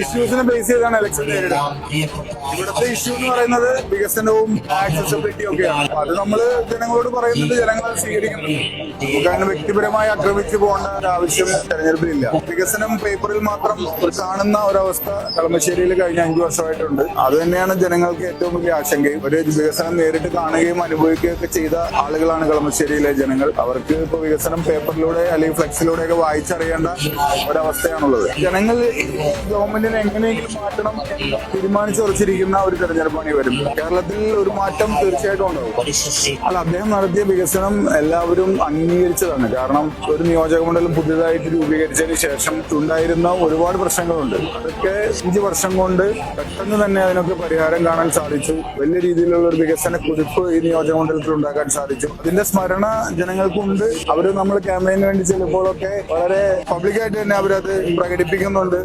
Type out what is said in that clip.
ഇഷ്യൂസിനെ base ചെയ്താണ് election നേരിടുന്നത്. ഇവിടുത്തെ ഇഷ്യൂ എന്ന് പറയുന്നത് വികസനവും ആക്സസിബിലിറ്റിയും ഒക്കെയാണ്. അത് നമ്മൾ ജനങ്ങളോട് പറയുന്നത് ജനങ്ങൾ സ്വീകരിക്കുന്നുണ്ട്. നമുക്ക് അങ്ങനെ വ്യക്തിപരമായി ആക്രമിച്ചു പോകേണ്ട ഒരു ആവശ്യം തെരഞ്ഞെടുപ്പിലില്ല. വികസനം പേപ്പറിൽ മാത്രം കാണുന്ന ഒരവസ്ഥ കളമശ്ശേരിയിൽ കഴിഞ്ഞ 5 വർഷമായിട്ടുണ്ട്. അത് തന്നെയാണ് ജനങ്ങൾക്ക് ഏറ്റവും വലിയ ആശങ്കയും. ഒരു വികസനം നേരിട്ട് കാണുകയും അനുഭവിക്കുകയൊക്കെ ചെയ്ത ആളുകളാണ് കളമശ്ശേരിയിലെ ജനങ്ങൾ. അവർക്ക് ഇപ്പോൾ വികസനം പേപ്പറിലൂടെ അല്ലെങ്കിൽ ഫ്ലെക്സിലൂടെയൊക്കെ വായിച്ചറിയേണ്ട ഒരവസ്ഥയാണുള്ളത്. ജനങ്ങൾ ഗവൺമെന്റിനെ എങ്ങനെയെങ്കിലും മാറ്റണം തീരുമാനിച്ചുറച്ചിരിക്കുന്ന ഒരു തെരഞ്ഞെടുപ്പാണ് വരും. കേരളത്തിൽ ഒരു മാറ്റം തീർച്ചയായിട്ടും ഉണ്ടാവും. അല്ല, അദ്ദേഹം നടത്തിയ വികസനം എല്ലാവരും അംഗീകരിച്ചതാണ്. കാരണം ഒരു നിയോജക മണ്ഡലം പുതിയതായിട്ട് രൂപീകരിച്ചതിന് ശേഷം ഉണ്ടായിരുന്ന ഒരുപാട് പ്രശ്നങ്ങളുണ്ട്. അതൊക്കെ 5 വർഷം കൊണ്ട് പെട്ടെന്ന് തന്നെ അതിനൊക്കെ പരിഹാരം കാണാൻ സാധിച്ചു. വലിയ രീതിയിലുള്ള ഒരു വികസന കുതിപ്പ് ഈ നിയോജക മണ്ഡലത്തിൽ ഉണ്ടാക്കാൻ സാധിച്ചു. അതിന്റെ സ്മരണ ജനങ്ങൾക്കുണ്ട്. അവര് നമ്മൾ ക്യാമ്പയിന് വേണ്ടി ചിലപ്പോഴൊക്കെ വളരെ പബ്ലിക്കായിട്ട് തന്നെ അവരത് പ്രകടിപ്പിക്കുന്നുണ്ട്.